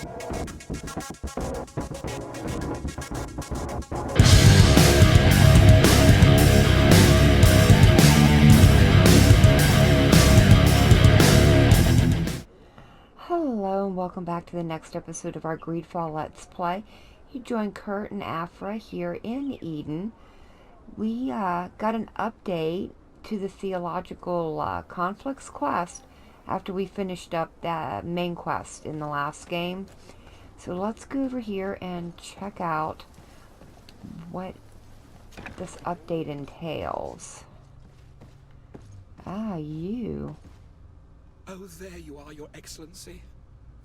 Hello and welcome back to the next episode of our GreedFall Let's Play. You join Kurt and Afra here in Eden. We got an update to the Theological Conflicts quest after we finished up the main quest in the last game. So let's go over here and check out what this update entails. Ah, you. Oh, there you are, Your Excellency.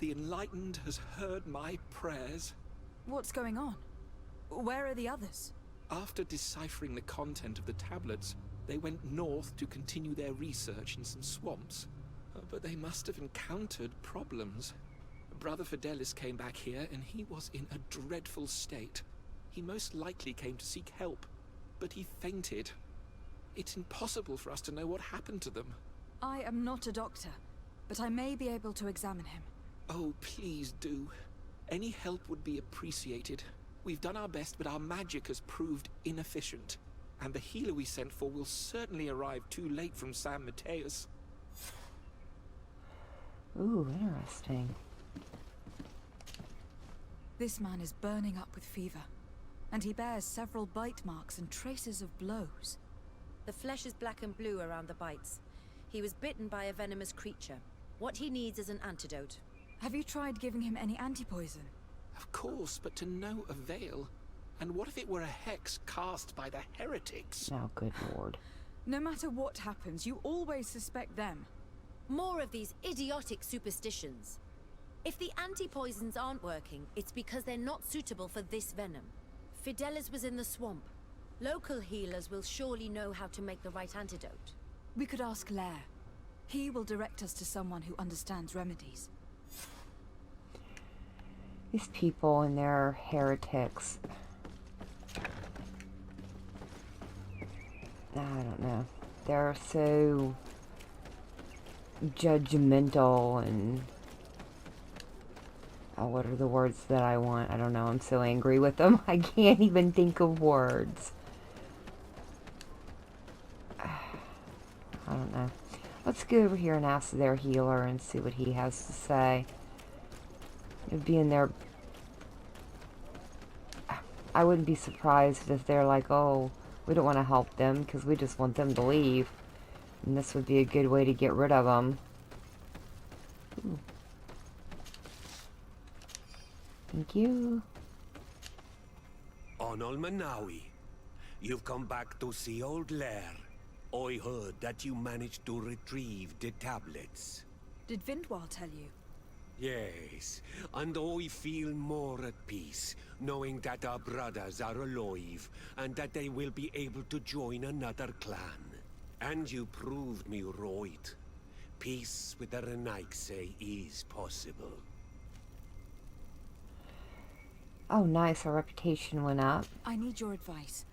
The Enlightened has heard my prayers. What's going on? Where are the others? After deciphering the content of the tablets, they went north to continue their research in some swamps. But they must have encountered problems. Brother Fidelis came back here and he was in a dreadful state. He most likely came to seek help, but he fainted. It's impossible for us to know what happened to them. I am not a doctor, but I may be able to examine him. Oh, please do. Any help would be appreciated. We've done our best, but our magic has proved inefficient. And the healer we sent for will certainly arrive too late from San Mateus. Ooh, interesting. This man is burning up with fever, and he bears several bite marks and traces of blows. The flesh is black and blue around the bites. He was bitten by a venomous creature. What he needs is an antidote. Have you tried giving him any anti-poison? Of course, but to no avail. And what if it were a hex cast by the heretics? Oh, good lord. No matter what happens, you always suspect them. More of these idiotic superstitions. If the anti-poisons aren't working, it's because they're not suitable for this venom. Fidelis was in the swamp. Local healers will surely know how to make the right antidote. We could ask Lair. He will direct us to someone who understands remedies. These people and their heretics. I don't know. They're so judgmental and... oh, what are the words that I want? I don't know. I'm so angry with them. I can't even think of words. I don't know. Let's go over here and ask their healer and see what he has to say. It'd be in their... I wouldn't be surprised if they're like, oh, we don't want to help them because we just want them to leave. And this would be a good way to get rid of them. Ooh. Thank you. Onol Manawi, you've come back to see old Lair. I heard that you managed to retrieve the tablets. Did Vindwal tell you? Yes, and I feel more at peace, knowing that our brothers are alive, and that they will be able to join another clan. And you proved me right. Peace with the Renaigse is possible. Oh, nice. Our reputation went up. I need your advice.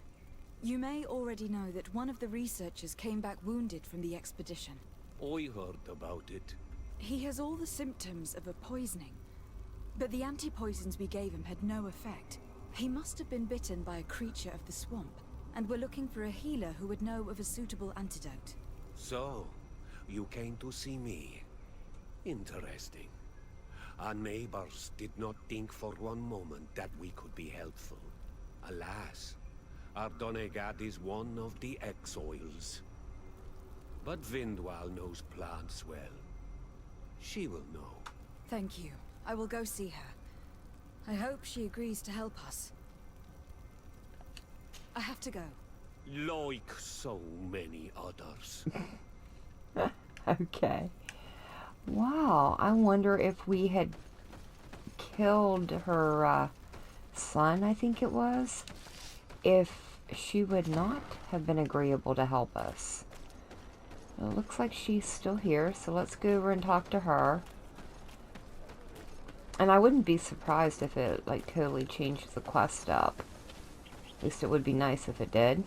You may already know that one of the researchers came back wounded from the expedition. I heard about it. He has all the symptoms of a poisoning, but the anti-poisons we gave him had no effect. He must have been bitten by a creature of the swamp, and we're looking for a healer who would know of a suitable antidote. So, you came to see me. Interesting. Our neighbors did not think for one moment that we could be helpful. Alas, our Donegat is one of the exiles. But Vindwal knows plants well. She will know. Thank you. I will go see her. I hope she agrees to help us. I have to go. Like so many others. Okay. Wow. I wonder if we had killed her son, I think it was, if she would not have been agreeable to help us. It looks like she's still here, so let's go over and talk to her. And I wouldn't be surprised if it, like, totally changed the quest up. At least it would be nice if it did.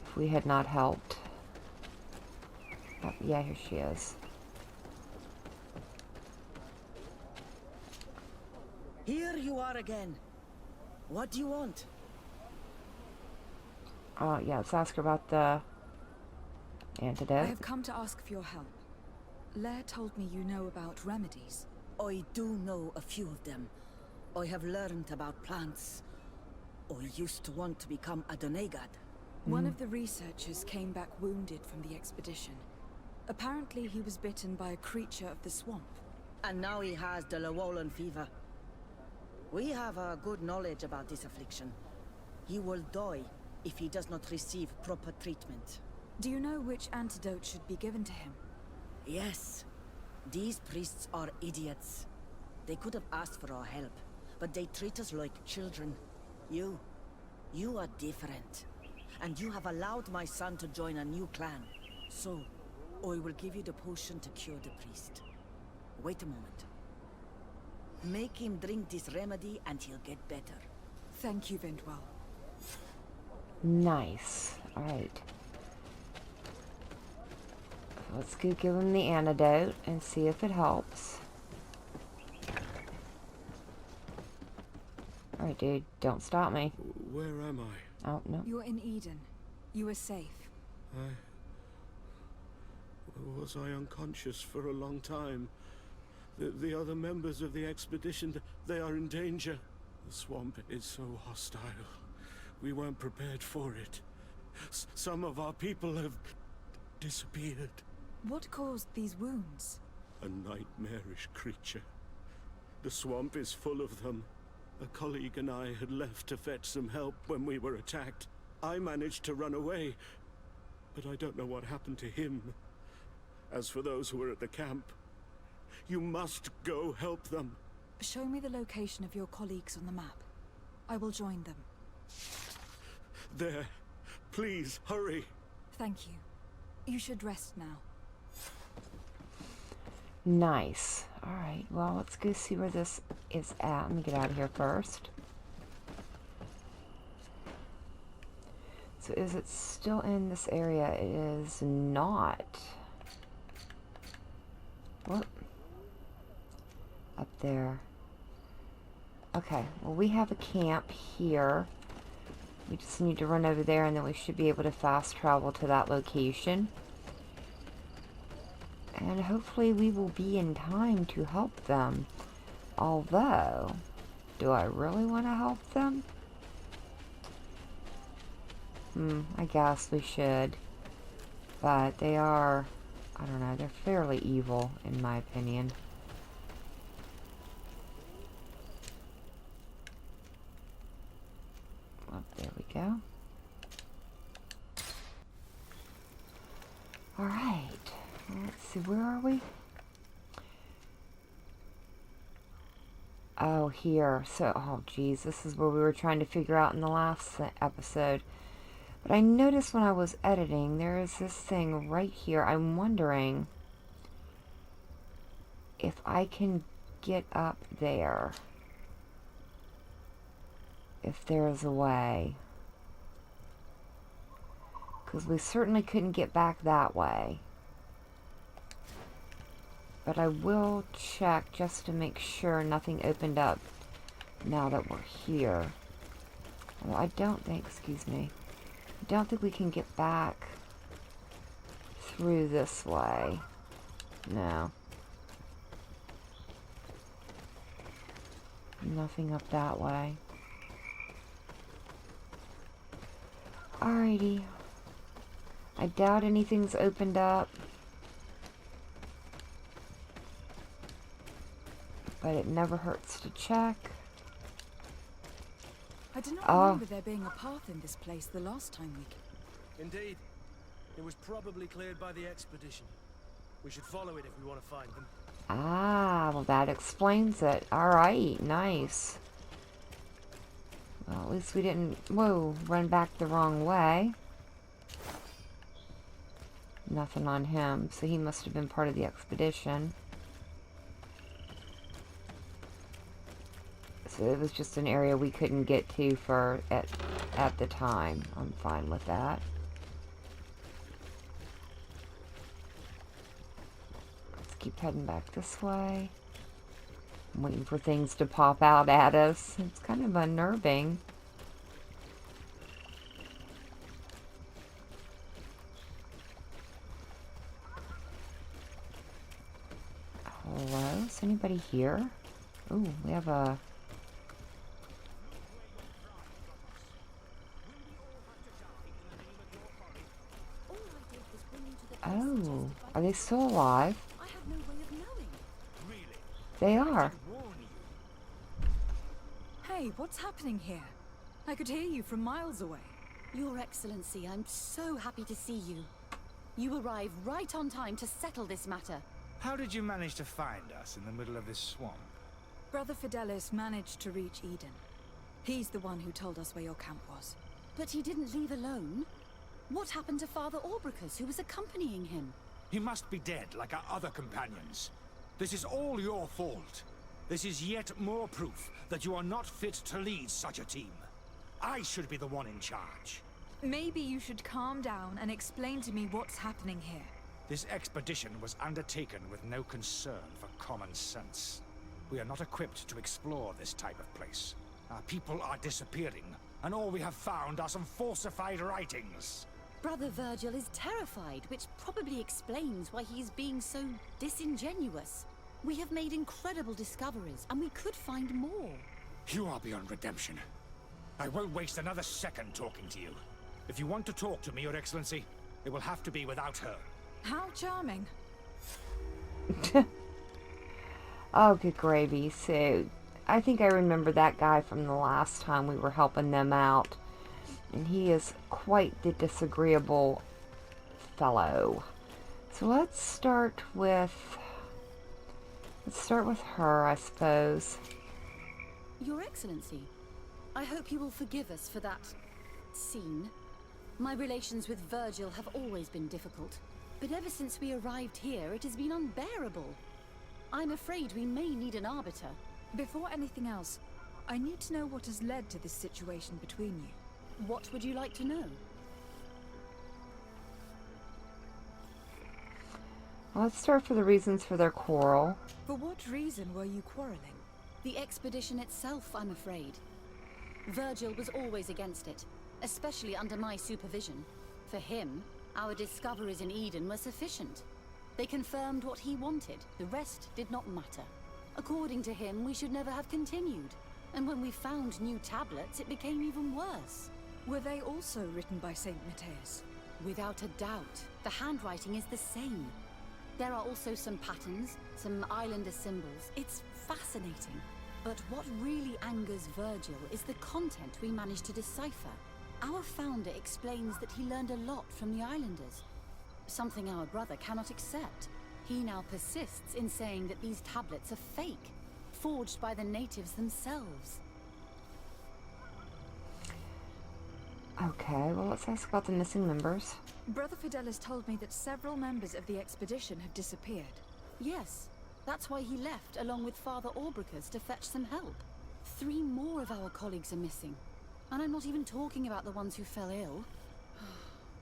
If we had not helped. Oh, yeah, here she is. Here you are again. What do you want? Yeah, let's ask her about the I antidote. have come to ask for your help. Lair told me you know about remedies. I do know a few of them. I have learned about plants. I used to want to become a Donegad. One of the researchers came back wounded from the expedition. Apparently he was bitten by a creature of the swamp. And now he has the Llewellyn fever. We have a good knowledge about this affliction. He will die if he does not receive proper treatment. Do you know which antidote should be given to him? Yes. These priests are idiots. They could have asked for our help, but they treat us like children. You are different. And you have allowed my son to join a new clan. So, I will give you the potion to cure the priest. Wait a moment. Make him drink this remedy and he'll get better. Thank you, Vindwell. Nice. Alright. Let's go give him the antidote and see if it helps. Alright, dude. Don't stop me. Where am I? Oh, no. You're in Eden. You are safe. Was I unconscious for a long time? The other members of the expedition, they are in danger. The swamp is so hostile. We weren't prepared for it. Some of our people have disappeared. What caused these wounds? A nightmarish creature. The swamp is full of them. A colleague and I had left to fetch some help when we were attacked. I managed to run away, but I don't know what happened to him. As for those who are at the camp, you must go help them. Show me the location of your colleagues on the map. I will join them. There. Please, hurry. Thank you. You should rest now. Nice. Alright, well, let's go see where this is at. Let me get out of here first. So is it still in this area? It is not. Whoop. Up there. Okay, well, we have a camp here. We just need to run over there and then we should be able to fast travel to that location. And hopefully we will be in time to help them. Although, do I really want to help them? I guess we should. But they are, I don't know, they're fairly evil in my opinion. Oh, there we go. Alright. Let's see, where are we? Oh, here. So, oh geez, this is where we were trying to figure out in the last episode. But I noticed when I was editing, there is this thing right here. I'm wondering if I can get up there. If there is a way. Because we certainly couldn't get back that way. But I will check just to make sure nothing opened up now that we're here. Well, I don't think, excuse me, I don't think we can get back through this way. No. Nothing up that way. Alrighty. I doubt anything's opened up. But it never hurts to check. I do not remember there being a path in this place the last time we came. Indeed. It was probably cleared by the expedition. We should follow it if we want to find them. Ah, well that explains it. Alright, nice. Well, at least we didn't, run back the wrong way. Nothing on him, so he must have been part of the expedition. So it was just an area we couldn't get to for at the time. I'm fine with that. Let's keep heading back this way. I'm waiting for things to pop out at us. It's kind of unnerving. Hello? Is anybody here? Ooh, we have a... Oh, are they still alive? I have no way of knowing. They are. Hey, what's happening here? I could hear you from miles away. Your Excellency, I'm so happy to see you. You arrived right on time to settle this matter. How did you manage to find us in the middle of this swamp? Brother Fidelis managed to reach Eden. He's the one who told us where your camp was. But he didn't leave alone. What happened to Father Orbricus, who was accompanying him? He must be dead, like our other companions. This is all your fault. This is yet more proof that you are not fit to lead such a team. I should be the one in charge. Maybe you should calm down and explain to me what's happening here. This expedition was undertaken with no concern for common sense. We are not equipped to explore this type of place. Our people are disappearing, and all we have found are some falsified writings. Brother Virgil is terrified, which probably explains why he is being so disingenuous. We have made incredible discoveries, and we could find more. You are beyond redemption. I won't waste another second talking to you. If you want to talk to me, Your Excellency, it will have to be without her. How charming. Oh, good gravy. So, I think I remember that guy from the last time we were helping them out. And he is quite the disagreeable fellow. So let's start with her, I suppose. Your Excellency, I hope you will forgive us for that scene. My relations with Virgil have always been difficult, but ever since we arrived here, it has been unbearable. I'm afraid we may need an arbiter. Before anything else, I need to know what has led to this situation between you. What would you like to know? Well, let's start for the reasons for their quarrel. For what reason were you quarreling? The expedition itself, I'm afraid. Virgil was always against it, especially under my supervision. For him, our discoveries in Eden were sufficient. They confirmed what he wanted. The rest did not matter. According to him, we should never have continued. And when we found new tablets, it became even worse. Were they also written by Saint Matthias? Without a doubt. The handwriting is the same. There are also some patterns, some islander symbols. It's fascinating. But what really angers Virgil is the content we managed to decipher. Our founder explains that he learned a lot from the islanders. Something our brother cannot accept. He now persists in saying that these tablets are fake, forged by the natives themselves. Okay, well, let's ask about the missing members. Brother Fidelis told me that several members of the expedition have disappeared. Yes, that's why he left along with Father Orbricus to fetch some help. 3 more of our colleagues are missing. And I'm not even talking about the ones who fell ill.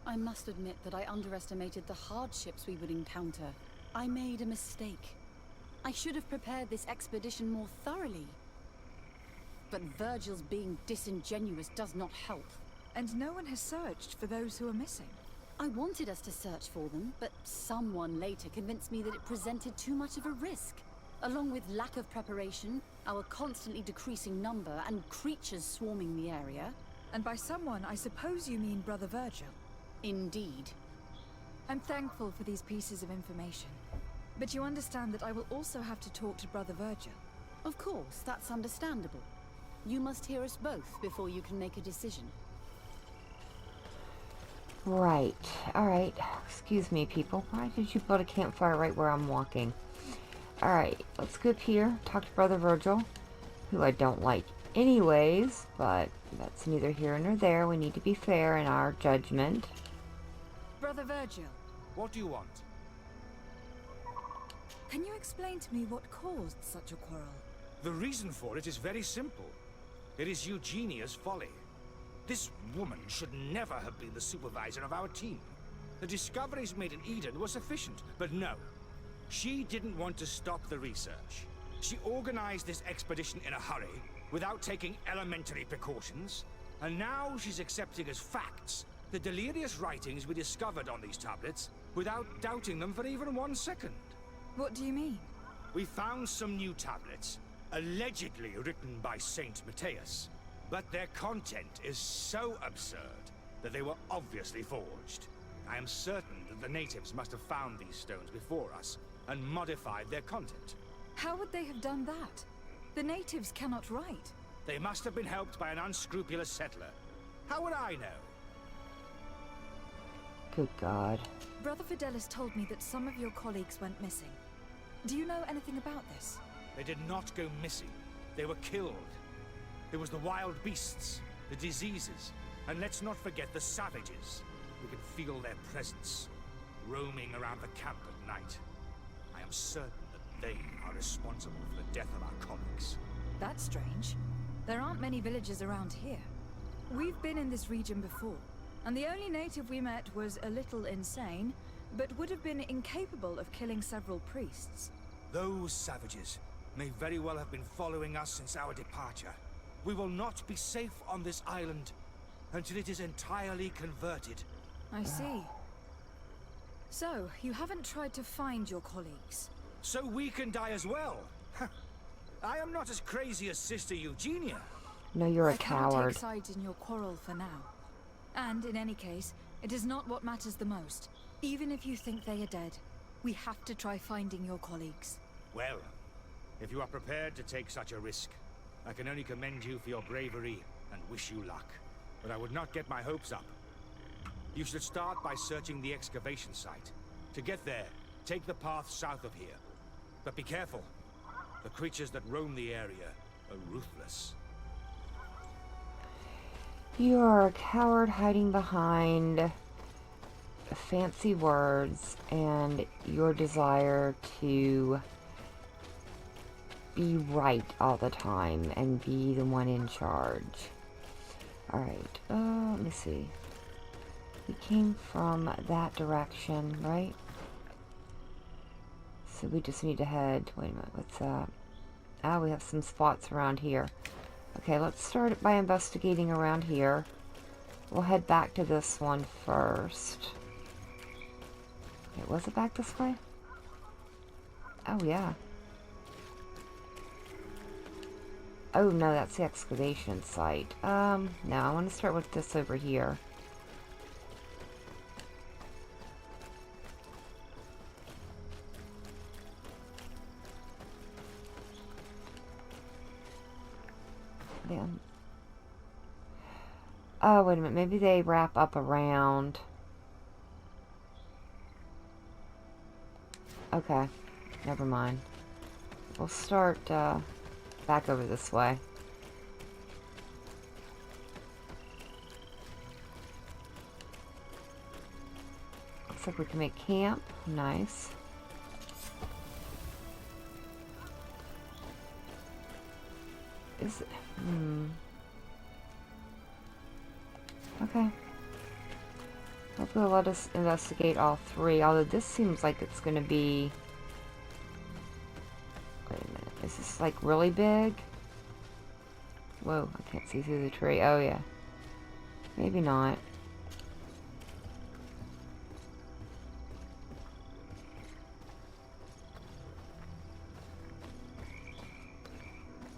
I must admit that I underestimated the hardships we would encounter. I made a mistake. I should have prepared this expedition more thoroughly. But Virgil's being disingenuous does not help. And no one has searched for those who are missing. I wanted us to search for them, but someone later convinced me that it presented too much of a risk. Along with lack of preparation, our constantly decreasing number, and creatures swarming the area. And by someone, I suppose you mean Brother Virgil. Indeed. I'm thankful for these pieces of information. But you understand that I will also have to talk to Brother Virgil. Of course, that's understandable. You must hear us both before you can make a decision. Right. Alright. Excuse me, people. Why did you build a campfire right where I'm walking? Alright. Let's go up here. Talk to Brother Virgil. Who I don't like anyways. But that's neither here nor there. We need to be fair in our judgment. Brother Virgil. What do you want? Can you explain to me what caused such a quarrel? The reason for it is very simple. It is Eugenia's folly. This woman should never have been the supervisor of our team. The discoveries made in Eden were sufficient, but no. She didn't want to stop the research. She organized this expedition in a hurry, without taking elementary precautions, and now she's accepting as facts the delirious writings we discovered on these tablets, without doubting them for even 1 second. What do you mean? We found some new tablets, allegedly written by Saint Matthias, but their content is so absurd that they were obviously forged. I am certain that the natives must have found these stones before us and modified their content. How would they have done that? The natives cannot write. They must have been helped by an unscrupulous settler. How would I know? Good God. Brother Fidelis told me that some of your colleagues went missing. Do you know anything about this? They did not go missing. They were killed. There was the wild beasts, the diseases, and let's not forget the savages. We can feel their presence, roaming around the camp at night. I am certain that they are responsible for the death of our colleagues. That's strange. There aren't many villages around here. We've been in this region before, and the only native we met was a little insane, but would have been incapable of killing several priests. Those savages may very well have been following us since our departure. We will not be safe on this island until it is entirely converted. I see. So, you haven't tried to find your colleagues? So we can die as well. I am not as crazy as Sister Eugenia. No, you're a I can't coward. take sides in your quarrel for now. And in any case, it is not what matters the most. Even if you think they are dead, we have to try finding your colleagues. Well, if you are prepared to take such a risk, I can only commend you for your bravery and wish you luck. But I would not get my hopes up. You should start by searching the excavation site. To get there, take the path south of here. But be careful. The creatures that roam the area are ruthless. You are a coward hiding behind fancy words and your desire to be right all the time and be the one in charge. Alright, let me see. We came from that direction, right? So we just need to head... Wait a minute, what's that? Ah, we have some spots around here. Okay, let's start by investigating around here. We'll head back to this one first. Wait, was it back this way? Oh, yeah. Oh, no, that's the excavation site. No, I want to start with this over here. Then. Oh, wait a minute. Maybe they wrap up around. Okay. Never mind. We'll start, back over this way. Looks like we can make camp. Nice. Is it... Okay. Hopefully they'll let us investigate all three, although this seems like it's gonna be... Wait a minute, is this like really big? Whoa, I can't see through the tree. Oh yeah. Maybe not.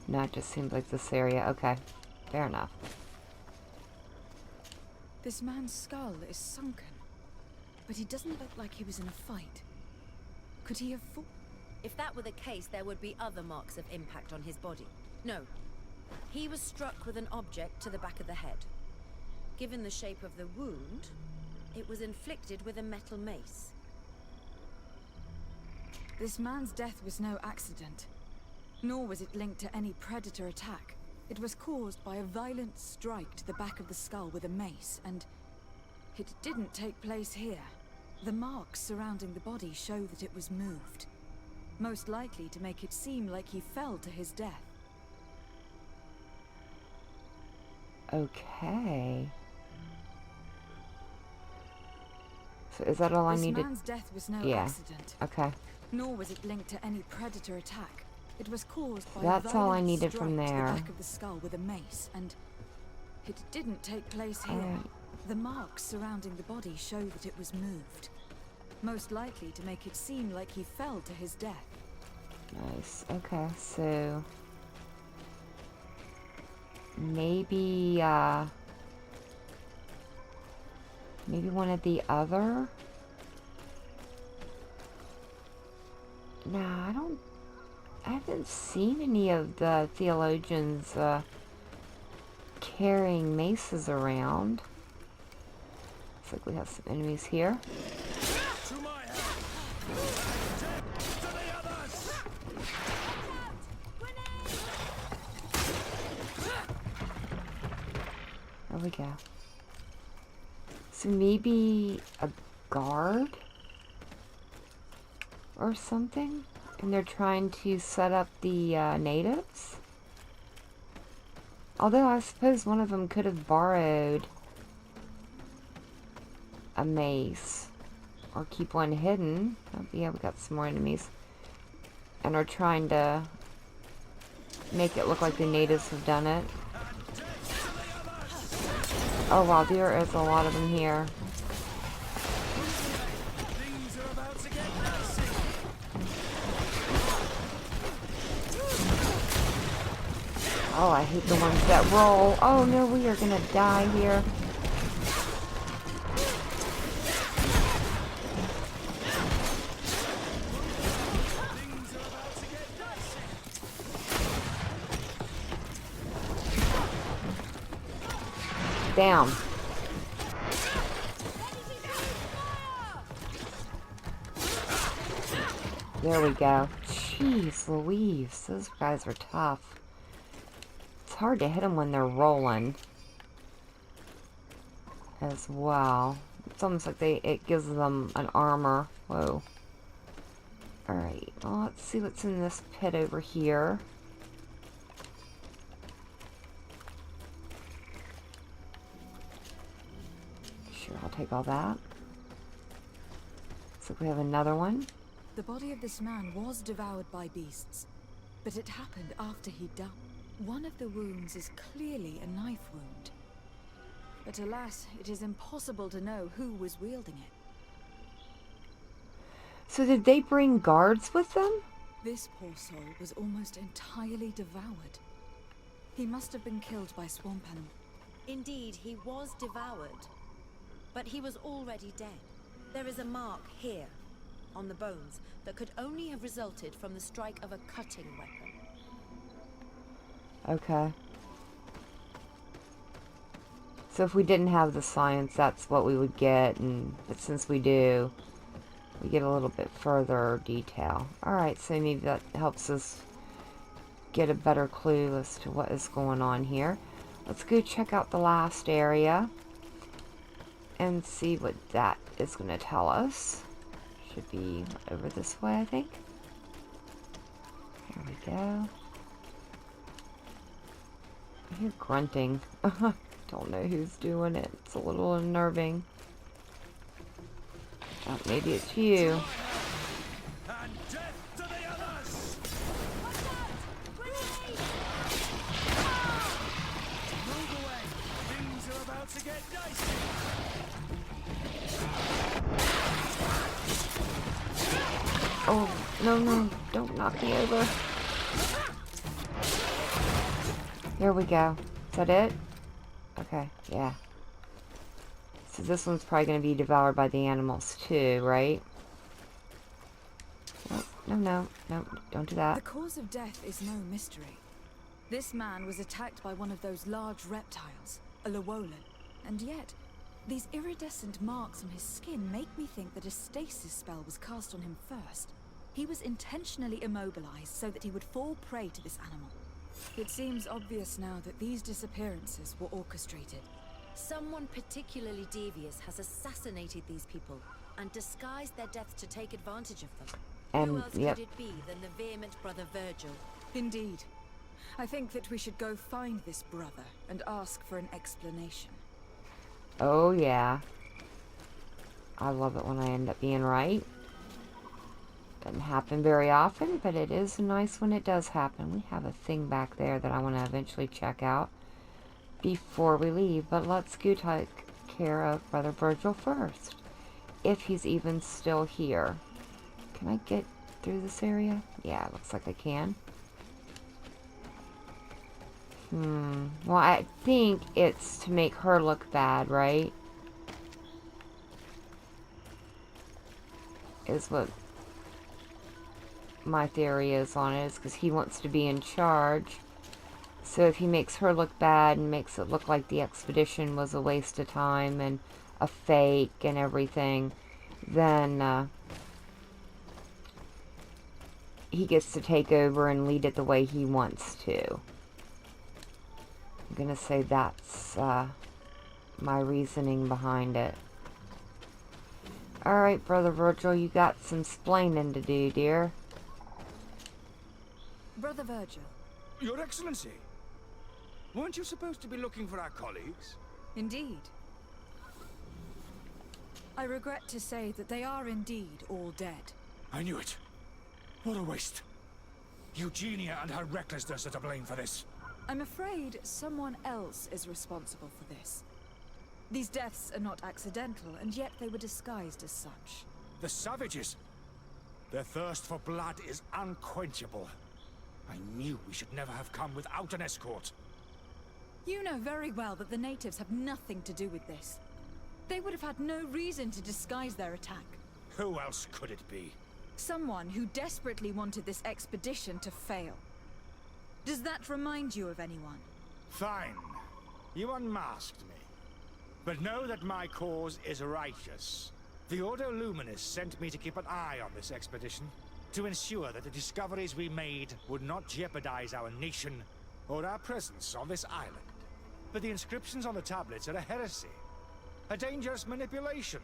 No, it just seems like this area. Okay, fair enough. This man's skull is sunken, but he doesn't look like he was in a fight. Could he have fought? If that were the case, there would be other marks of impact on his body. No. He was struck with an object to the back of the head. Given the shape of the wound, it was inflicted with a metal mace. This man's death was no accident, nor was it linked to any predator attack. It was caused by a violent strike to the back of the skull with a mace, and it didn't take place here. The marks surrounding the body show that it was moved, most likely to make it seem like he fell to his death. Okay. So is that all I needed? This man's death was no accident. Okay. Nor was it linked to any predator attack. It was caused by That's a all I violent needed strike from to there. the back of the skull with a mace, and it didn't take place here. Alright. The marks surrounding the body show that it was moved, most likely to make it seem like he fell to his death. Nice. Okay, so maybe maybe one of the other. Nah, I haven't seen any of the theologians carrying maces around. Looks like we have some enemies here. To my help! To the others! There we go. So maybe a guard or something? And they're trying to set up the natives? Although I suppose one of them could have borrowed a mace. Or keep one hidden. Oh, yeah, we got some more enemies. And are trying to make it look like the natives have done it. Oh wow, there is a lot of them here. Things are about to get dicey. Oh, I hate the ones that roll. Oh no, we are gonna die here. Things are about to get dicey. Down. There we go. Jeez Louise, those guys are tough. It's hard to hit them when they're rolling as well. It's almost like it gives them an armor. Whoa. Alright, well, let's see what's in this pit over here. Sure, I'll take all that. Looks like we have another one. The body of this man was devoured by beasts, but it happened after he died. One of the wounds is clearly a knife wound. But alas, it is impossible to know who was wielding it. So did they bring guards with them? This poor soul was almost entirely devoured. He must have been killed by swamp animals. Indeed, he was devoured. But he was already dead. There is a mark here, on the bones, that could only have resulted from the strike of a cutting weapon. Okay. So if we didn't have the science, that's what we would get, but since we do, we get a little bit further detail. Alright, so maybe that helps us get a better clue as to what is going on here. Let's go check out the last area and see what that is going to tell us. Should be over this way, I think. There we go. I hear grunting. Don't know who's doing it. It's a little unnerving. Oh, maybe it's you. And death to the others! Move away! Things are about to get dicey! Oh, no, don't knock me over. Here we go. Is that it? Okay, yeah. So this one's probably going to be devoured by the animals too, right? Oh, no, don't do that. The cause of death is no mystery. This man was attacked by one of those large reptiles, a Llewellyn, and yet these iridescent marks on his skin make me think that a stasis spell was cast on him first. He was intentionally immobilized so that he would fall prey to this animal. It seems obvious now that these disappearances were orchestrated. Someone particularly devious has assassinated these people and disguised their death to take advantage of them. Who else Yep. could it be than the vehement brother Virgil? Indeed. I think that we should go find this brother and ask for an explanation. Oh, yeah. I love it when I end up being right. Doesn't happen very often, but it is nice when it does happen. We have a thing back there that I want to eventually check out before we leave, but let's go take care of Brother Virgil first, if he's even still here. Can I get through this area? Yeah, it looks like I can. Well, I think it's to make her look bad, right? Is what my theory is on it, is because he wants to be in charge. So if he makes her look bad and makes it look like the expedition was a waste of time and a fake and everything, then he gets to take over and lead it the way he wants to. I'm gonna say that's my reasoning behind it. Alright, Brother Virgil, you got some splaining to do, dear. Brother Virgil. Your Excellency, weren't you supposed to be looking for our colleagues? Indeed. I regret to say that they are indeed all dead. I knew it. What a waste. Eugenia and her recklessness are to blame for this. I'm afraid someone else is responsible for this. These deaths are not accidental, and yet they were disguised as such. The savages. Their thirst for blood is unquenchable. I knew we should never have come without an escort. You know very well that the natives have nothing to do with this. They would have had no reason to disguise their attack. Who else could it be? Someone who desperately wanted this expedition to fail. Does that remind you of anyone? Fine. You unmasked me. But know that my cause is righteous. The Ordo Luminis sent me to keep an eye on this expedition, to ensure that the discoveries we made would not jeopardize our nation or our presence on this island. But the inscriptions on the tablets are a heresy, a dangerous manipulation.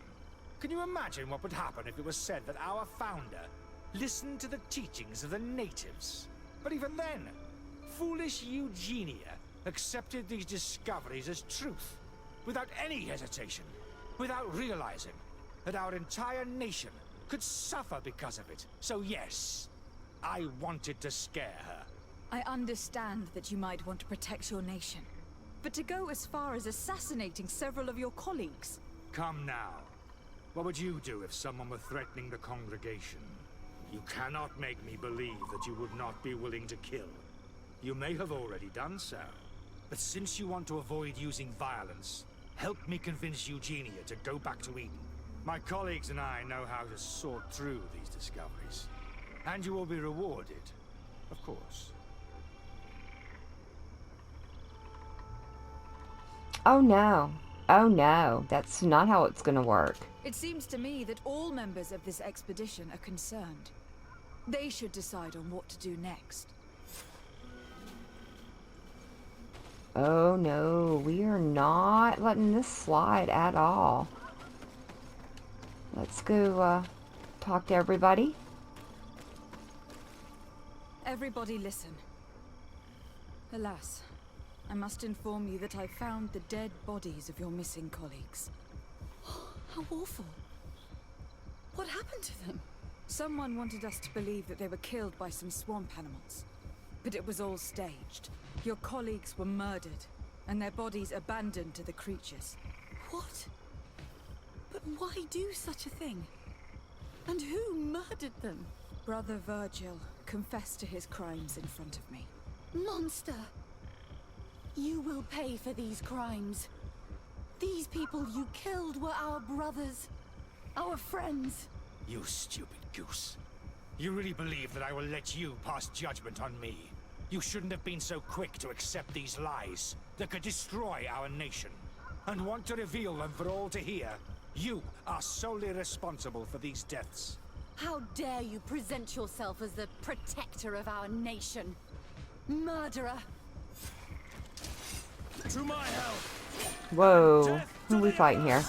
Can you imagine what would happen if it was said that our founder listened to the teachings of the natives? But even then, foolish Eugenia accepted these discoveries as truth, without any hesitation, without realizing that our entire nation could suffer because of it. So yes, I wanted to scare her. I understand that you might want to protect your nation, but to go as far as assassinating several of your colleagues... Come now. What would you do if someone were threatening the congregation? You cannot make me believe that you would not be willing to kill. You may have already done so. But since you want to avoid using violence, help me convince Eugenia to go back to Eden. My colleagues and I know how to sort through these discoveries. And you will be rewarded, of course. Oh no. Oh no. That's not how it's gonna work. It seems to me that all members of this expedition are concerned. They should decide on what to do next. Oh no, we are not letting this slide at all. Let's go talk to everybody. Everybody listen. Alas, I must inform you that I found the dead bodies of your missing colleagues. How awful. What happened to them? Someone wanted us to believe that they were killed by some swamp animals. But it was all staged. Your colleagues were murdered, and their bodies abandoned to the creatures. What? But why do such a thing? And who murdered them? Brother Virgil confessed to his crimes in front of me. Monster! You will pay for these crimes. These people you killed were our brothers. Our friends. You stupid goose. You really believe that I will let you pass judgment on me? You shouldn't have been so quick to accept these lies that could destroy our nation. And want to reveal them for all to hear. You are solely responsible for these deaths. How dare you present yourself as the protector of our nation? Murderer! To my help! Whoa. Who are we fighting here?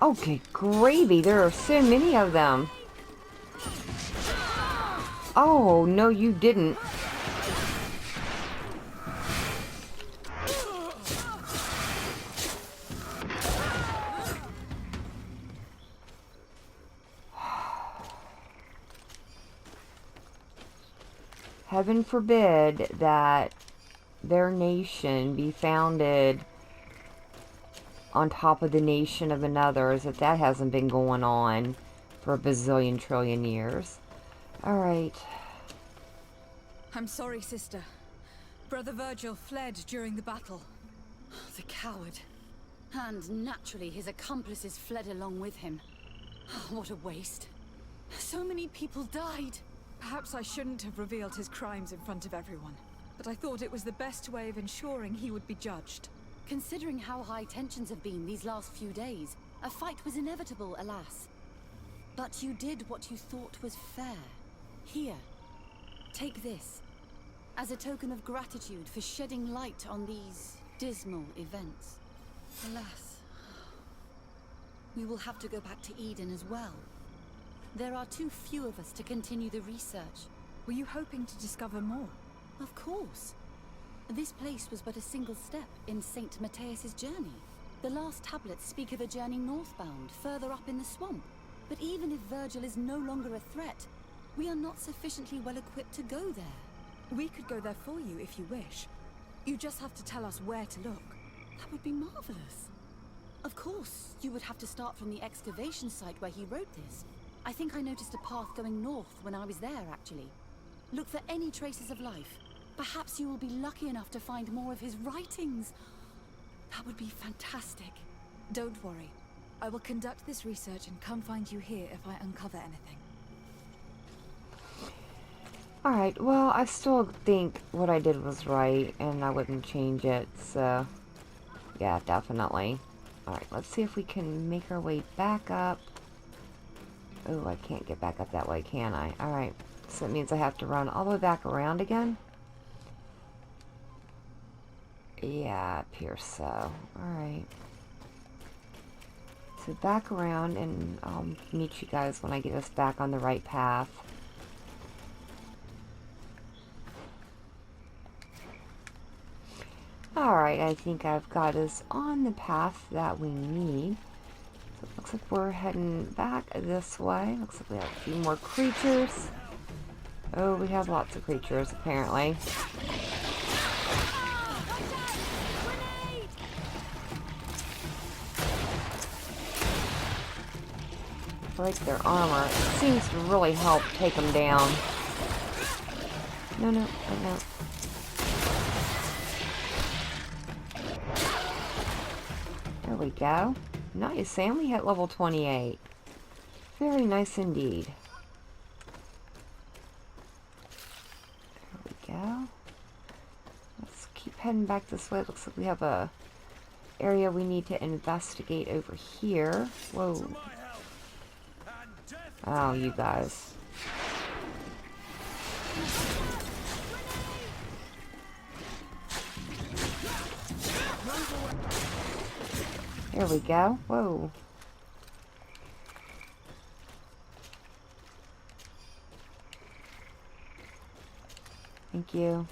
Okay, gravy. There are so many of them. Oh, no, you didn't. Heaven forbid that their nation be founded on top of the nation of another, as if that hasn't been going on for a bazillion trillion years. Alright. I'm sorry, sister. Brother Virgil fled during the battle. The coward. And naturally, his accomplices fled along with him. What a waste. So many people died. Perhaps I shouldn't have revealed his crimes in front of everyone, but I thought it was the best way of ensuring he would be judged. Considering how high tensions have been these last few days, a fight was inevitable, alas. But you did what you thought was fair. Here, take this, as a token of gratitude for shedding light on these dismal events. Alas, we will have to go back to Eden as well. There are too few of us to continue the research. Were you hoping to discover more? Of course. This place was but a single step in St. Matthias's journey. The last tablets speak of a journey northbound, further up in the swamp. But even if Virgil is no longer a threat, we are not sufficiently well equipped to go there. We could go there for you if you wish. You just have to tell us where to look. That would be marvelous. Of course, you would have to start from the excavation site where he wrote this. I think I noticed a path going north when I was there, actually. Look for any traces of life. Perhaps you will be lucky enough to find more of his writings. That would be fantastic. Don't worry. I will conduct this research and come find you here if I uncover anything. Alright, well, I still think what I did was right, and I wouldn't change it, so... yeah, definitely. Alright, let's see if we can make our way back up. Oh, I can't get back up that way, can I? Alright, so that means I have to run all the way back around again? Yeah, it appears so. Alright. So back around, and I'll meet you guys when I get us back on the right path. Alright, I think I've got us on the path that we need. So it looks like we're heading back this way. Looks like we have a few more creatures. Oh, we have lots of creatures, apparently. Break their armor. It seems to really help take them down. No, no, no, no. There we go. Nice, and we hit level 28. Very nice indeed. There we go. Let's keep heading back this way. Looks like we have a area we need to investigate over here. Whoa. Oh, you guys. There we go. Whoa. Thank you.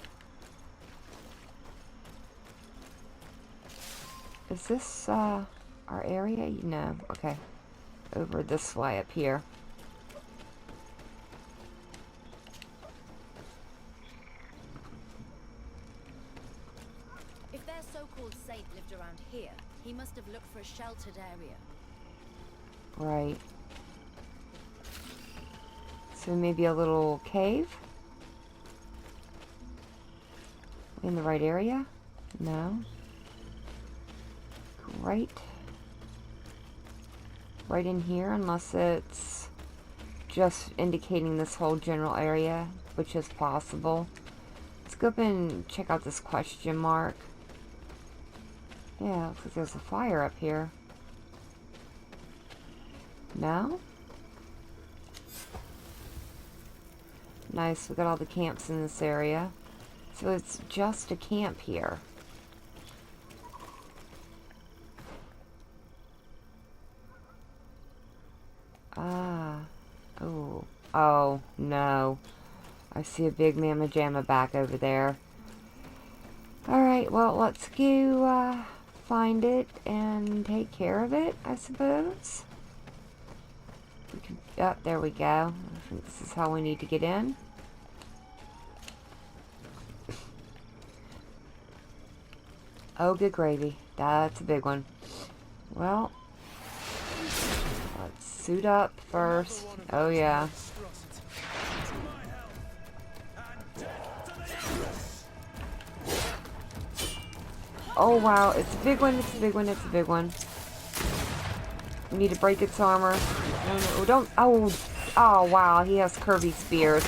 Is this, our area? No. Okay. Over this way up here. If their so-called saint lived around here, he must have looked for a sheltered area. Right. So maybe a little cave? In the right area? No. Right. Right in here, unless it's just indicating this whole general area, which is possible. Let's go up and check out this question mark. Yeah, looks like there's a fire up here. No? Nice, we got all the camps in this area. So it's just a camp here. Ah. Oh. Oh, no. I see a big mamma jamma back over there. Alright, well, let's go, find it and take care of it, I suppose. We can, oh, there we go. I think this is how we need to get in. Oh, good gravy. That's a big one. Well, let's suit up first. Oh, yeah. Oh, wow. It's a big one. It's a big one. It's a big one. We need to break its armor. No, no, don't. Oh, oh, wow. He has curvy spears.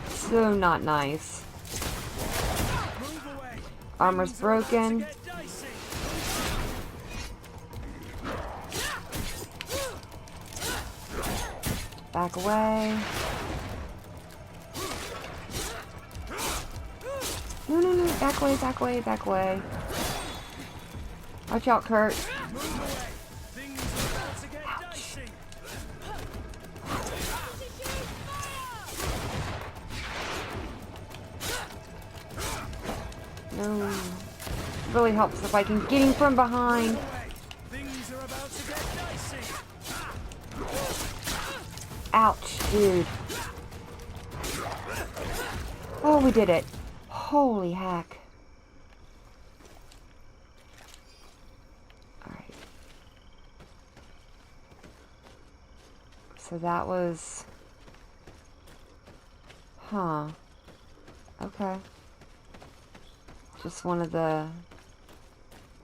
So not nice. Armor's broken. Back away. No, no, no. Back away, back away, back away. Watch out, Kurt. Ouch. No. It really helps if I can get him from behind. Ouch, dude. Oh, we did it. Holy heck. Alright. So that was... Huh. Okay. Just one of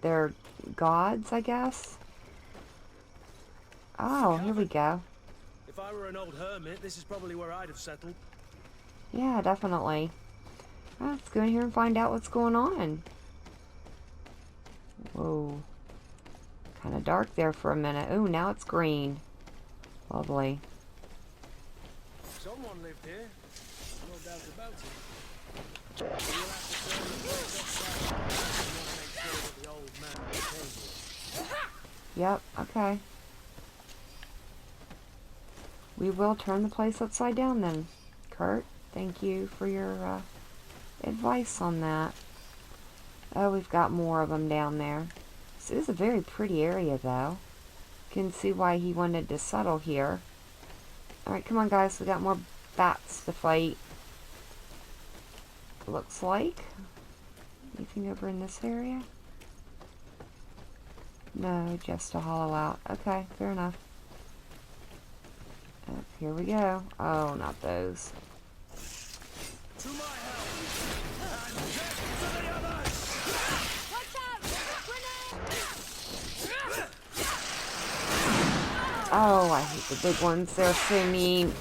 their gods, I guess? Oh, here we go. If I were an old hermit, this is probably where I'd have settled. Yeah, definitely. Well, let's go in here and find out what's going on. Whoa. Kind of dark there for a minute. Oh, now it's green. Lovely. Someone lived here. No doubt about it. We'll have to turn the place upside down if we want to make sure that the old man came here. Yep, okay. We will turn the place upside down then, Kurt. Thank you for your advice on that. Oh, we've got more of them down there. This is a very pretty area, though. You can see why he wanted to settle here. Alright, come on, guys. We got more bats to fight. Looks like. Anything over in this area? No, just a hollow out. Okay, fair enough. Here we go. Oh, not those. To my help! And death to the others! Watch out! Grenade! Oh, I hate the big ones. They're so mean.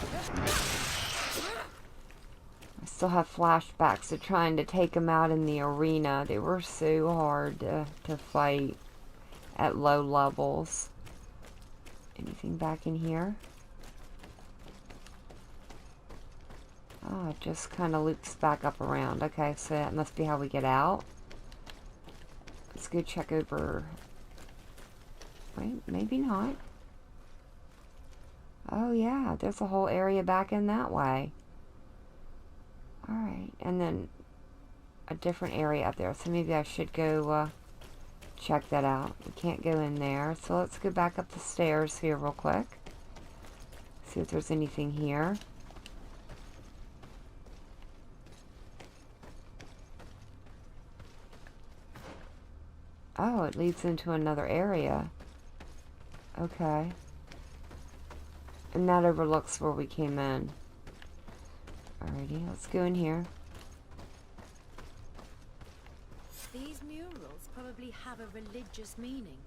I still have flashbacks of trying to take them out in the arena. They were so hard to fight at low levels. Anything back in here? Oh, it just kind of loops back up around. Okay, so that must be how we get out. Let's go check over. Wait, maybe not. Oh yeah, there's a whole area back in that way. Alright, and then a different area up there. So maybe I should go check that out. We can't go in there. So let's go back up the stairs here real quick. See if there's anything here. Oh, it leads into another area. Okay. And that overlooks where we came in. Alrighty, let's go in here. These murals probably have a religious meaning.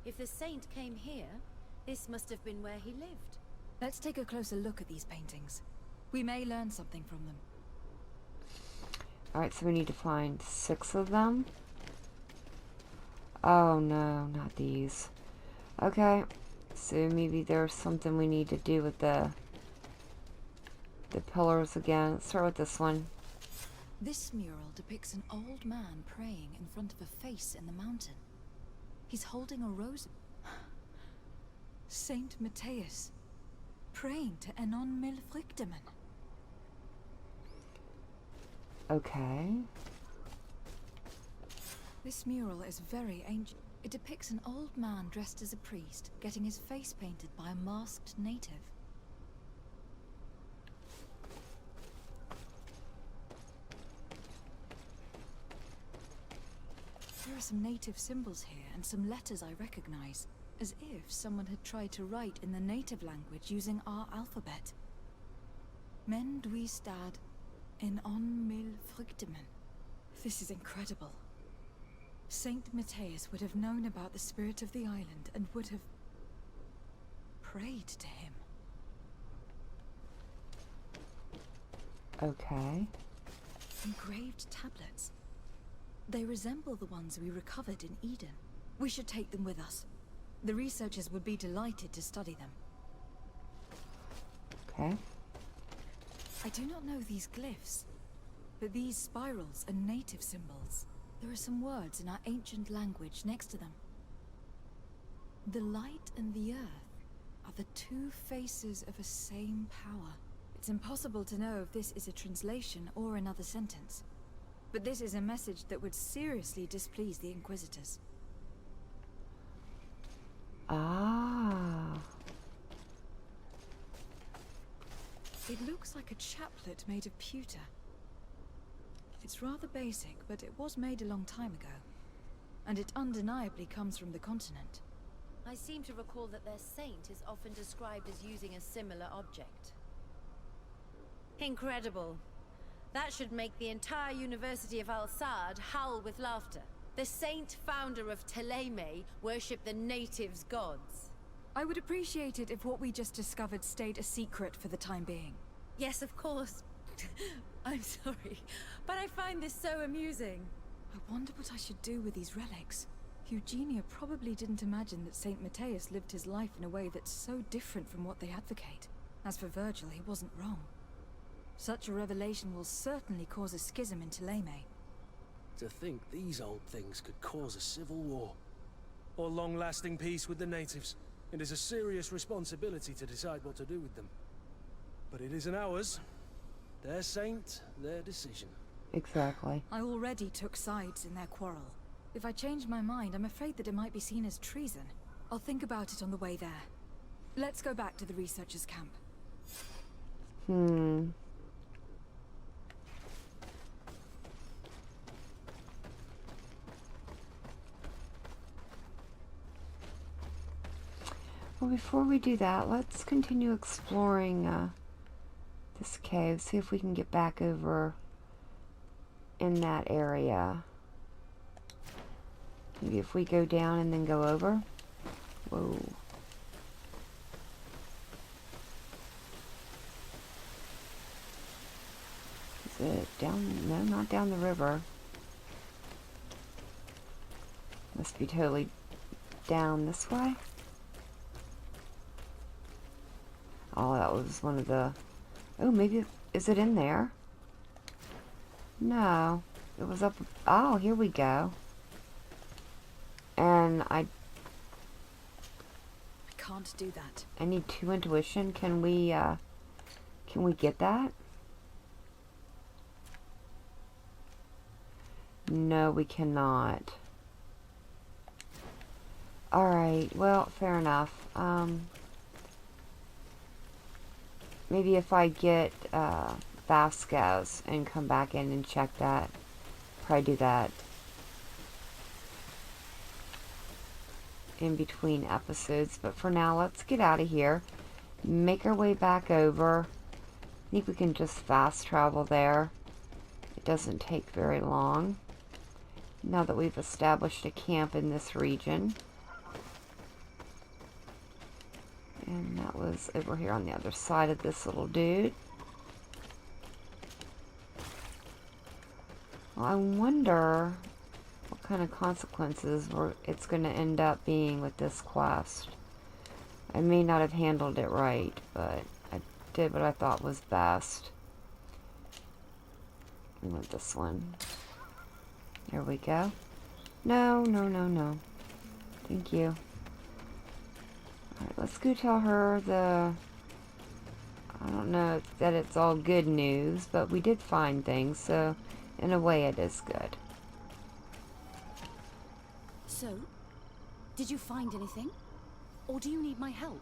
If the saint came here, this must have been where he lived. Let's take a closer look at these paintings. We may learn something from them. Alright, so we need to find 6 of them. Oh no, not these. Okay, so maybe there's something we need to do with the pillars again. Let's start with this one. This mural depicts an old man praying in front of a face in the mountain. He's holding a rose. Saint Matthias, praying to Enon Milfrichteman. Okay. This mural is very ancient. It depicts an old man dressed as a priest, getting his face painted by a masked native. There are are some native symbols here and some letters I recognize, as if someone had tried to write in the native language using our alphabet. Men dwistad in on mil fruktemen. This is incredible. Saint Matthias would have known about the spirit of the island and would have prayed to him. Okay. Engraved tablets. They resemble the ones we recovered in Eden. We should take them with us. The researchers would be delighted to study them. Okay. I do not know these glyphs, but these spirals are native symbols. There are some words in our ancient language next to them. The light and the earth are the two faces of a same power. It's impossible to know if this is a translation or another sentence. But this is a message that would seriously displease the Inquisitors. Ah. It looks like a chaplet made of pewter. It's rather basic, but it was made a long time ago. And it undeniably comes from the continent. I seem to recall that their saint is often described as using a similar object. Incredible. That should make the entire University of Al-Sad howl with laughter. The saint founder of Thélème worshipped the natives' gods. I would appreciate it if what we just discovered stayed a secret for the time being. Yes, of course. I'm sorry, but I find this so amusing. I wonder what I should do with these relics. Eugenia probably didn't imagine that Saint Matthias lived his life in a way that's so different from what they advocate. As for Virgil, he wasn't wrong. Such a revelation will certainly cause a schism in Thélème. To think these old things could cause a civil war. Or long-lasting peace with the natives. It is a serious responsibility to decide what to do with them. But it isn't ours. Their saint, their decision. Exactly. I already took sides in their quarrel. If I change my mind, I'm afraid that it might be seen as treason. I'll think about it on the way there. Let's go back to the researchers' camp. Well, before we do that, let's continue exploring this cave. See if we can get back over in that area. Maybe if we go down and then go over. Whoa. Is it down? No, not down the river. Must be totally down this way. Oh, that was one of the... Oh, maybe... Is it in there? No. It was up... Oh, here we go. And I can't do that. I need 2 intuition. Can we get that? No, we cannot. Alright, well, fair enough. Maybe if I get Vasquez and come back in and check that. Probably do that in between episodes. But for now, let's get out of here. Make our way back over. I think we can just fast travel there. It doesn't take very long. Now that we've established a camp in this region. And that was over here on the other side of this little dude. Well, I wonder what kind of consequences it's going to end up being with this quest. I may not have handled it right, but I did what I thought was best. I want this one. There we go. No, no, no, no. Thank you. Alright, let's go tell her the... I don't know that it's all good news, but we did find things, so in a way it is good. So, did you find anything? Or do you need my help?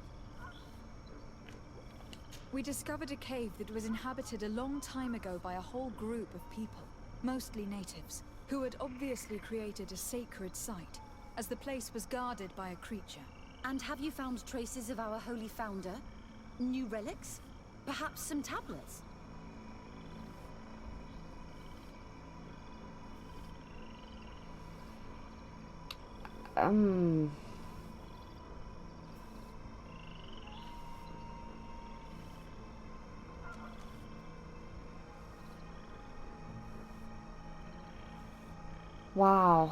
We discovered a cave that was inhabited a long time ago by a whole group of people, mostly natives. who had obviously created a sacred site, as the place was guarded by a creature. And have you found traces of our holy founder? New relics? Perhaps some tablets? Wow.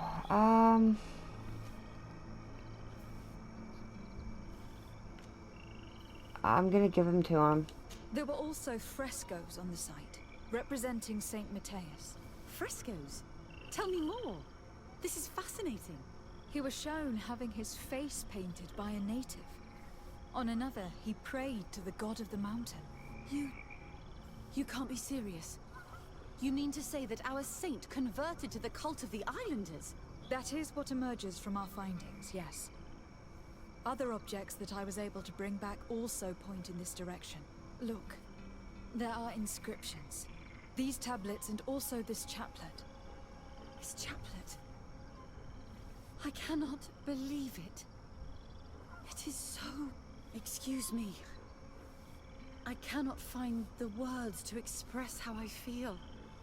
I'm gonna give them to him. There were also frescoes on the site, representing Saint Matthias. Frescoes? Tell me more. This is fascinating. He was shown having his face painted by a native. On another, he prayed to the god of the mountain. You can't be serious. You mean to say that our saint converted to the cult of the islanders? That is what emerges from our findings, yes. Other objects that I was able to bring back also point in this direction. Look, there are inscriptions. These tablets and also this chaplet. This chaplet? I cannot believe it. It is so... Excuse me. I cannot find the words to express how I feel.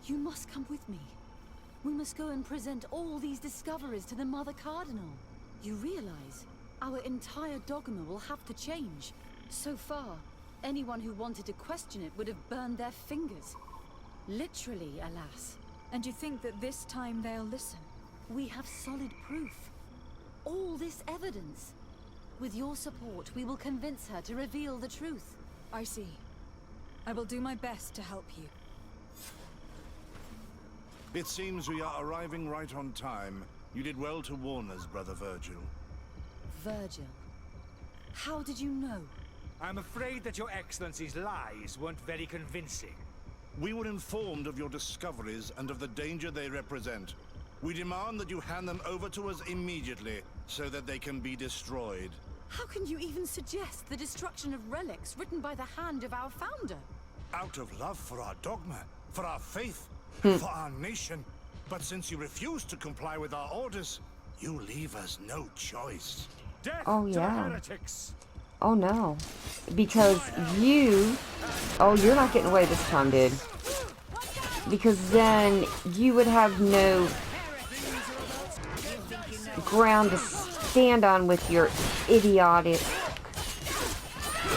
You must come with me. We must go and present all these discoveries to the Mother Cardinal. You realize our entire dogma will have to change. So far, anyone who wanted to question it would have burned their fingers. Literally, alas. And you think that this time they'll listen? We have solid proof. All this evidence. With your support, we will convince her to reveal the truth. I see. I will do my best to help you. It seems we are arriving right on time. You did well to warn us, Brother Virgil. Virgil? How did you know? I'm afraid that your Excellency's lies weren't very convincing. We were informed of your discoveries and of the danger they represent. We demand that you hand them over to us immediately, so that they can be destroyed. How can you even suggest the destruction of relics written by the hand of our founder? Out of love for our dogma, for our faith, for our nation. But since you refuse to comply with our orders, you leave us no choice. Death Oh, to yeah. heretics! Oh no. Because you... Oh, you're not getting away this time, dude. Because then you would have no ground to stand on with your idiotic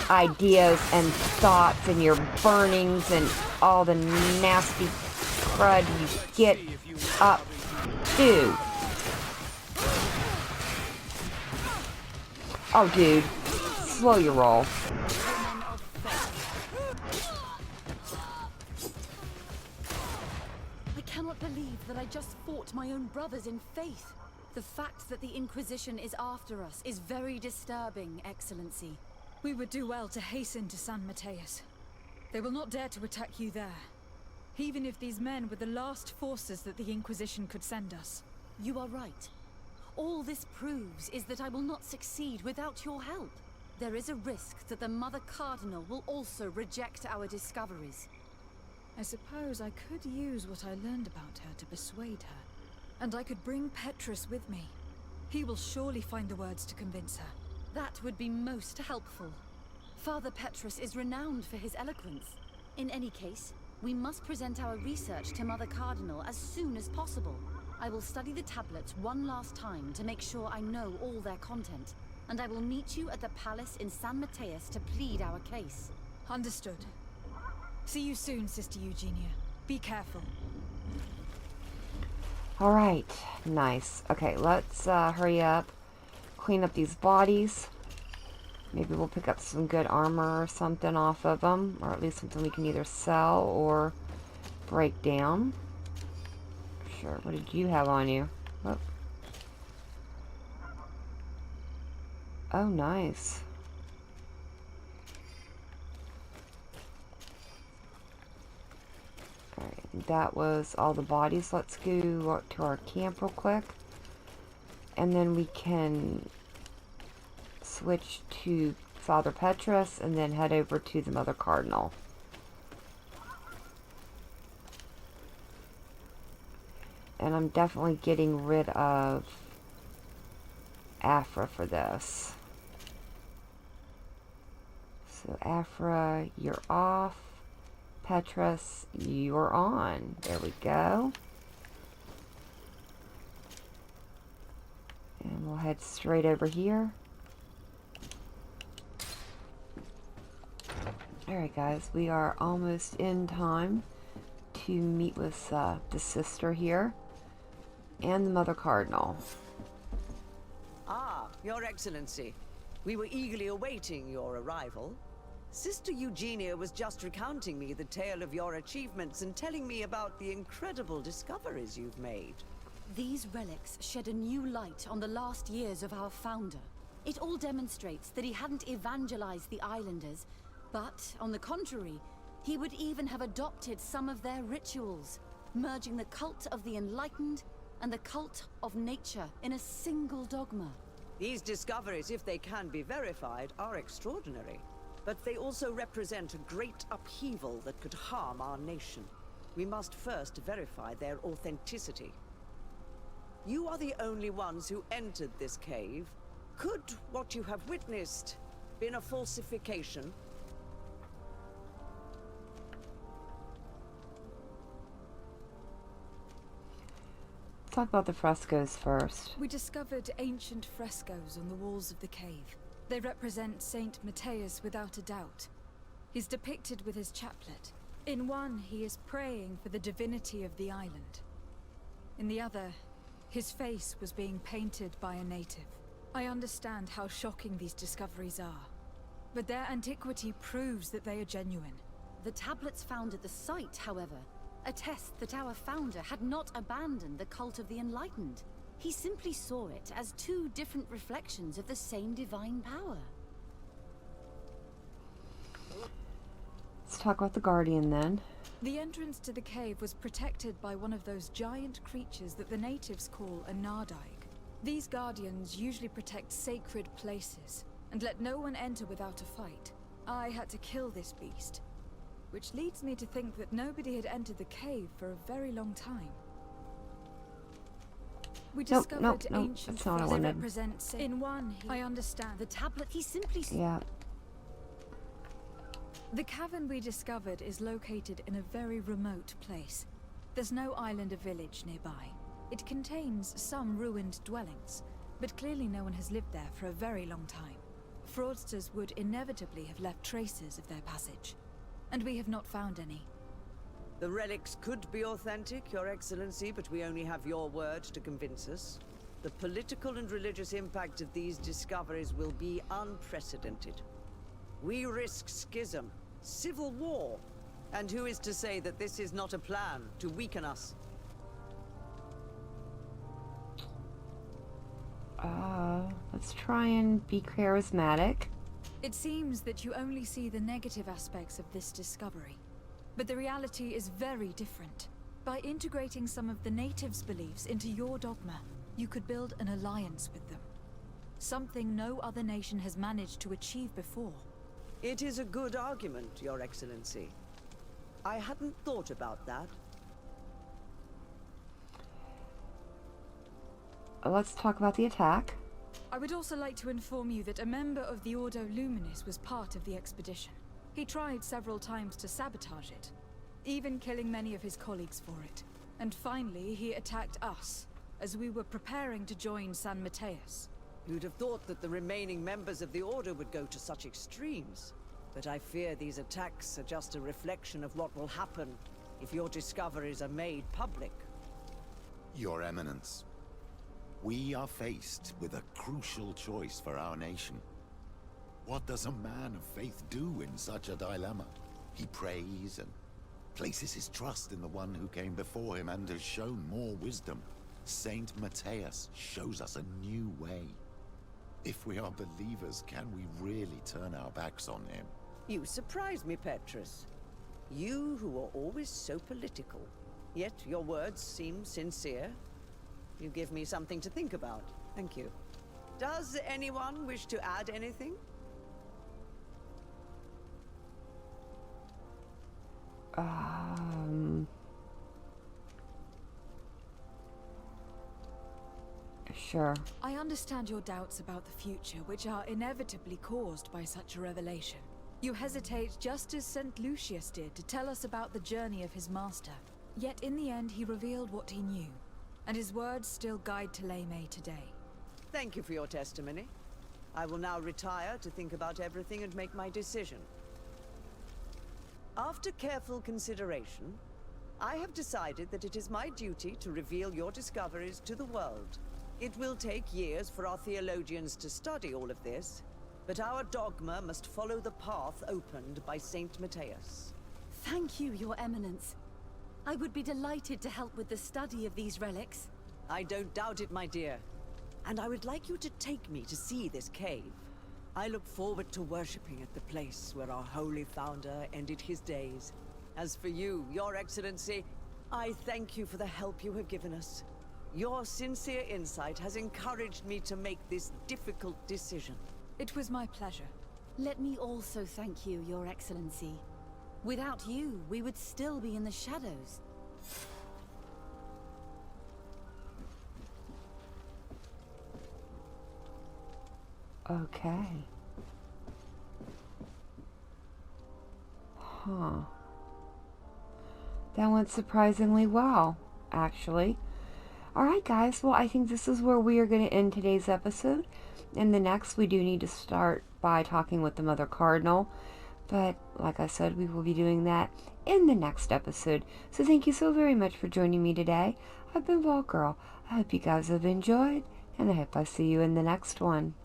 ideas and thoughts and your burnings and all the nasty crud you get up to. Oh, dude. Slow your roll. I cannot believe that I just fought my own brothers in faith. The fact that the Inquisition is after us is very disturbing, Excellency. We would do well to hasten to San Matthias. They will not dare to attack you there. Even if these men were the last forces that the Inquisition could send us. You are right. All this proves is that I will not succeed without your help. There is a risk that the Mother Cardinal will also reject our discoveries. I suppose I could use what I learned about her to persuade her. And I could bring Petrus with me. He will surely find the words to convince her. That would be most helpful. Father Petrus is renowned for his eloquence. In any case, we must present our research to Mother Cardinal as soon as possible. I will study the tablets one last time to make sure I know all their content. And I will meet you at the palace in San Matthias to plead our case. Understood. See you soon, Sister Eugenia. Be careful. Alright. Nice. Okay, let's hurry up. Clean up these bodies. Maybe we'll pick up some good armor or something off of them. Or at least something we can either sell or break down. Sure. What did you have on you? Oh, oh nice. Alright, that was all the bodies. Let's go to our camp real quick. And then we can switch to Father Petrus and then head over to the Mother Cardinal. And I'm definitely getting rid of Afra for this. So Afra, you're off. Petrus, you're on. There we go. And we'll head straight over here. Alright guys, we are almost in time to meet with the sister here and the Mother Cardinal. Ah, Your Excellency. We were eagerly awaiting your arrival. Sister Eugenia was just recounting me the tale of your achievements and telling me about the incredible discoveries you've made. These relics shed a new light on the last years of our founder. It all demonstrates that he hadn't evangelized the islanders, but, on the contrary, he would even have adopted some of their rituals, merging the cult of the enlightened and the cult of nature in a single dogma. These discoveries, if they can be verified, are extraordinary. But they also represent a great upheaval that could harm our nation. We must first verify their authenticity. You are the only ones who entered this cave. Could what you have witnessed been a falsification? Talk about the frescoes first. We discovered ancient frescoes on the walls of the cave. They represent Saint Matthias without a doubt. He's depicted with his chaplet. In one, he is praying for the divinity of the island. In the other, his face was being painted by a native. I understand how shocking these discoveries are, but their antiquity proves that they are genuine. The tablets found at the site, however, attest that our founder had not abandoned the cult of the enlightened. He simply saw it as two different reflections of the same divine power. Let's talk about the Guardian then. The entrance to the cave was protected by one of those giant creatures that the natives call a Nardaig. These guardians usually protect sacred places and let no one enter without a fight. I had to kill this beast, which leads me to think that nobody had entered the cave for a very long time. We discovered ancient that's not what I frescoes that wanted. represent in one. I understand. The tablet he simply... Yeah. The cavern we discovered is located in a very remote place. There's no island or village nearby. It contains some ruined dwellings, but clearly no one has lived there for a very long time. Fraudsters would inevitably have left traces of their passage, and we have not found any. The relics could be authentic, Your Excellency, but we only have your word to convince us. The political and religious impact of these discoveries will be unprecedented. We risk schism, civil war, and who is to say that this is not a plan to weaken us? Let's try and be charismatic. It seems that you only see the negative aspects of this discovery, but the reality is very different. By integrating some of the natives' beliefs into your dogma, you could build an alliance with them. Something no other nation has managed to achieve before. It is a good argument, Your Excellency. I hadn't thought about that. Let's talk about the attack. I would also like to inform you that a member of the Ordo Luminis was part of the expedition. He tried several times to sabotage it, even killing many of his colleagues for it. And finally, he attacked us, as we were preparing to join San Matthias. You'd have thought that the remaining members of the Order would go to such extremes. But I fear these attacks are just a reflection of what will happen if your discoveries are made public. Your Eminence, we are faced with a crucial choice for our nation. What does a man of faith do in such a dilemma? He prays and places his trust in the one who came before him and has shown more wisdom. Saint Matthias shows us a new way. If we are believers, can we really turn our backs on him? You surprise me, Petrus. You who are always so political. Yet your words seem sincere. You give me something to think about. Thank you. Does anyone wish to add anything? Sure. I understand your doubts about the future, which are inevitably caused by such a revelation. You hesitate just as St. Lucius did to tell us about the journey of his master. Yet in the end he revealed what he knew, and his words still guide Thélème today. Thank you for your testimony. I will now retire to think about everything and make my decision. After careful consideration, I have decided that it is my duty to reveal your discoveries to the world. It will take years for our theologians to study all of this, but our dogma must follow the path opened by Saint Matthias. Thank you, Your Eminence. I would be delighted to help with the study of these relics. I don't doubt it, my dear. And I would like you to take me to see this cave. I look forward to worshipping at the place where our holy founder ended his days. As for you, Your Excellency, I thank you for the help you have given us. Your sincere insight has encouraged me to make this difficult decision. It was my pleasure. Let me also thank you, Your Excellency. Without you, we would still be in the shadows. Okay. Huh. That went surprisingly well, actually. Alright guys, well I think this is where we are going to end today's episode. In the next, we do need to start by talking with the Mother Cardinal. But, like I said, we will be doing that in the next episode. So thank you so very much for joining me today. I've been Vault Girl. I hope you guys have enjoyed, and I hope I see you in the next one.